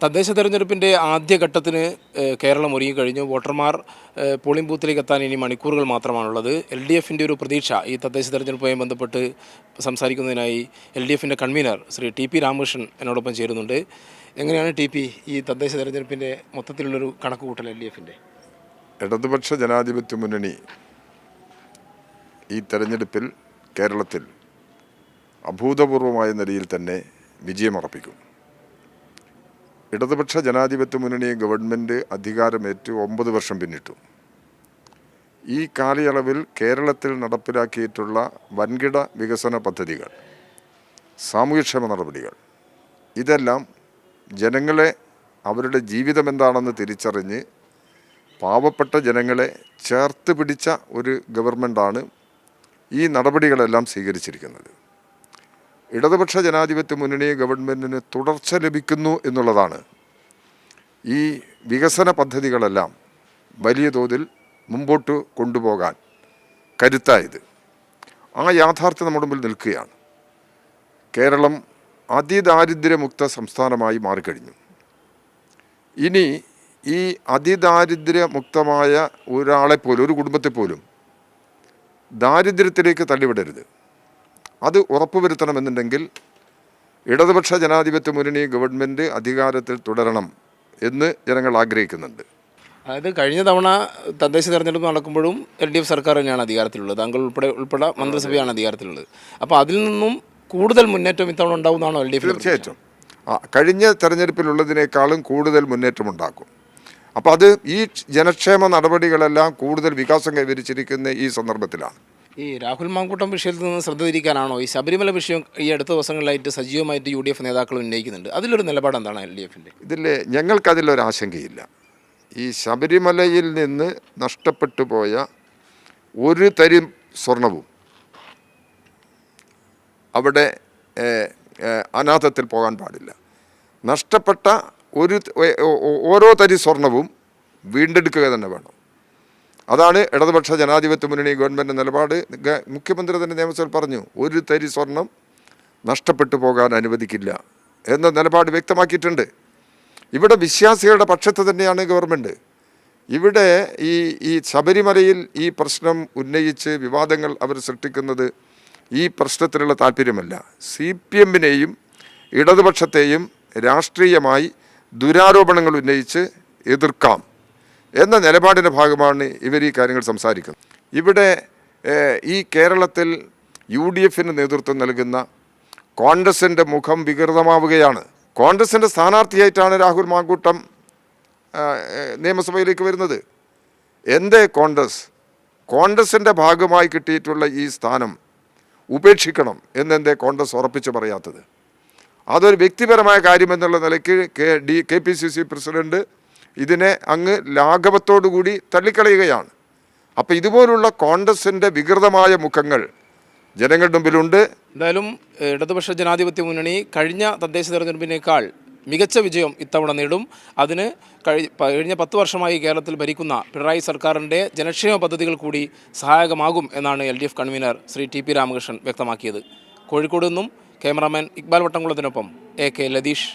തദ്ദേശ തെരഞ്ഞെടുപ്പിൻ്റെ ആദ്യഘട്ടത്തിന് കേരളം ഒരുങ്ങിക്കഴിഞ്ഞു. വോട്ടർമാർ പോളിംഗ് ബൂത്തിലേക്ക് എത്താൻ ഇനി മണിക്കൂറുകൾ മാത്രമാണുള്ളത്. LDFിൻ്റെ ഒരു പ്രതീക്ഷ ഈ തദ്ദേശ തെരഞ്ഞെടുപ്പുമായി ബന്ധപ്പെട്ട് സംസാരിക്കുന്നതിനായി LDFിൻ്റെ കൺവീനർ ശ്രീ TP രാമകൃഷ്ണൻ എന്നോടൊപ്പം ചേരുന്നുണ്ട്. എങ്ങനെയാണ് TP ഈ തദ്ദേശ തെരഞ്ഞെടുപ്പിൻ്റെ മൊത്തത്തിലുള്ളൊരു കണക്കുകൂട്ടൽ LDFിൻ്റെ? ഇടതുപക്ഷ ജനാധിപത്യ മുന്നണി ഈ തെരഞ്ഞെടുപ്പിൽ കേരളത്തിൽ അഭൂതപൂർവമായ നിലയിൽ തന്നെ വിജയമുറപ്പിക്കും. ഇടതുപക്ഷ ജനാധിപത്യ മുന്നണി ഗവൺമെൻറ് അധികാരമേറ്റ് 9 വർഷം പിന്നിട്ടു. ഈ കാലയളവിൽ കേരളത്തിൽ നടപ്പിലാക്കിയിട്ടുള്ള വൻകിട വികസന പദ്ധതികൾ, സാമൂഹ്യക്ഷേമ നടപടികൾ, ഇതെല്ലാം ജനങ്ങളെ അവരുടെ ജീവിതം എന്താണെന്ന് തിരിച്ചറിഞ്ഞ് പാവപ്പെട്ട ജനങ്ങളെ ചേർത്ത് പിടിച്ച ഒരു ഗവൺമെൻറ്റാണ് ഈ നടപടികളെല്ലാം സ്വീകരിച്ചിരിക്കുന്നത്. ഇടതുപക്ഷ ജനാധിപത്യ മുന്നണി ഗവൺമെൻറ്റിന് തുടർച്ച ലഭിക്കുന്നു എന്നുള്ളതാണ് ഈ വികസന പദ്ധതികളെല്ലാം വലിയ തോതിൽ മുമ്പോട്ട് കൊണ്ടുപോകാൻ കരുത്തായത്. ആ യാഥാർത്ഥ്യം നമ്മുടെ മുമ്പിൽ നിൽക്കുകയാണ്. കേരളം അതിദാരിദ്ര്യമുക്ത സംസ്ഥാനമായി മാറിക്കഴിഞ്ഞു. ഇനി ഈ അതിദാരിദ്ര്യമുക്തമായ ഒരാളെപ്പോലും, ഒരു കുടുംബത്തെപ്പോലും ദാരിദ്ര്യത്തിലേക്ക് തള്ളിവിടരുത്. അത് ഉറപ്പുവരുത്തണമെന്നുണ്ടെങ്കിൽ ഇടതുപക്ഷ ജനാധിപത്യ മുന്നണി ഗവൺമെൻറ് അധികാരത്തിൽ തുടരണം എന്ന് ജനങ്ങൾ ആഗ്രഹിക്കുന്നുണ്ട്. അതായത് കഴിഞ്ഞ തവണ തദ്ദേശ തെരഞ്ഞെടുപ്പ് നടക്കുമ്പോഴും LDF സർക്കാർ തന്നെയാണ് അധികാരത്തിലുള്ളത്. താങ്കൾ ഉൾപ്പെടെ മന്ത്രിസഭയാണ് അധികാരത്തിലുള്ളത്. അപ്പോൾ അതിൽ നിന്നും കൂടുതൽ മുന്നേറ്റം ഇത്തവണ ഉണ്ടാവുന്നതാണോ LDF? തീർച്ചയായിട്ടും കഴിഞ്ഞ തെരഞ്ഞെടുപ്പിലുള്ളതിനേക്കാളും കൂടുതൽ മുന്നേറ്റമുണ്ടാക്കും. അപ്പോൾ അത് ഈ ജനക്ഷേമ നടപടികളെല്ലാം കൂടുതൽ വികാസം കൈവരിച്ചിരിക്കുന്ന ഈ സന്ദർഭത്തിലാണ്. ഈ രാഹുൽ മാങ്കൂട്ടം വിഷയത്തിൽ നിന്ന് ശ്രദ്ധ തിരിക്കാനാണോ ഈ ശബരിമല വിഷയം ഈ അടുത്ത ദിവസങ്ങളിലായിട്ട് സജീവമായിട്ട് UDF നേതാക്കൾ ഉന്നയിക്കുന്നുണ്ട്? അതിലൊരു നിലപാട് എന്താണ് LDFിൻ്റെ? ഇതിൽ ഞങ്ങൾക്കതിലൊരാശങ്കയില്ല. ഈ ശബരിമലയിൽ നിന്ന് നഷ്ടപ്പെട്ടു പോയ ഒരു തരി സ്വർണവും അവിടെ അനാഥത്തിൽ പോകാൻ പാടില്ല. നഷ്ടപ്പെട്ട ഓരോ തരി സ്വർണവും വീണ്ടെടുക്കുക തന്നെ വേണം. അതാണ് ഇടതുപക്ഷ ജനാധിപത്യ മുന്നണി ഗവൺമെൻറ് നിലപാട്. മുഖ്യമന്ത്രി തന്നെ നിയമസഭയിൽ പറഞ്ഞു, ഒരു തരി സ്വർണം നഷ്ടപ്പെട്ടു പോകാൻ അനുവദിക്കില്ല എന്ന നിലപാട് വ്യക്തമാക്കിയിട്ടുണ്ട്. ഇവിടെ വിശ്വാസികളുടെ പക്ഷത്ത് തന്നെയാണ് ഗവൺമെൻറ്. ഇവിടെ ഈ ശബരിമലയിൽ ഈ പ്രശ്നം ഉന്നയിച്ച് വിവാദങ്ങൾ അവർ സൃഷ്ടിക്കുന്നത് ഈ പ്രശ്നത്തിലുള്ള താല്പര്യമല്ല. CPMനെയും ഇടതുപക്ഷത്തെയും രാഷ്ട്രീയമായി ദുരാരോപണങ്ങൾ ഉന്നയിച്ച് എതിർക്കാം എന്ന നിലപാടിൻ്റെ ഭാഗമാണ് ഇവർ ഈ കാര്യങ്ങൾ സംസാരിക്കുന്നത്. ഇവിടെ ഈ കേരളത്തിൽ UDFന് നേതൃത്വം നൽകുന്ന കോൺഗ്രസിൻ്റെ മുഖം വികൃതമാവുകയാണ്. കോൺഗ്രസിൻ്റെ സ്ഥാനാർത്ഥിയായിട്ടാണ് രാഹുൽ മാങ്കൂട്ടം നിയമസഭയിലേക്ക് വരുന്നത്. എന്തേ കോൺഗ്രസിൻ്റെ ഭാഗമായി കിട്ടിയിട്ടുള്ള ഈ സ്ഥാനം ഉപേക്ഷിക്കണം എന്നെന്തേ കോൺഗ്രസ് ഉറപ്പിച്ച് പറയാത്തത്? അതൊരു വ്യക്തിപരമായ കാര്യമെന്നുള്ള നിലയ്ക്ക് KPCC പ്രസിഡന്റ് ഇതിനെ അങ്ങ് ലാഘവത്തോടുകൂടി തള്ളിക്കളയുകയാണ്. അപ്പോൾ ഇതുപോലുള്ള കോൺഗ്രസിൻ്റെ വികൃതമായ മുഖങ്ങൾ ജനങ്ങളുടെ മുമ്പിലുണ്ട്. എന്തായാലും ഇടതുപക്ഷ ജനാധിപത്യ മുന്നണി കഴിഞ്ഞ തദ്ദേശ തെരഞ്ഞെടുപ്പിനേക്കാൾ മികച്ച വിജയം ഇത്തവണ നേടും. അതിന് കഴിഞ്ഞ 10 വർഷമായി കേരളത്തിൽ ഭരിക്കുന്ന പിണറായി സർക്കാരിൻ്റെ ജനക്ഷേമ പദ്ധതികൾ കൂടി സഹായകമാകും എന്നാണ് LDF convener Shri TP Ramakrishnan വ്യക്തമാക്കിയത്. കോഴിക്കോട് നിന്നും ക്യാമറാമാൻ ഇക്ബാൽ വട്ടംകുളത്തിനൊപ്പം AK ലതീഷ്.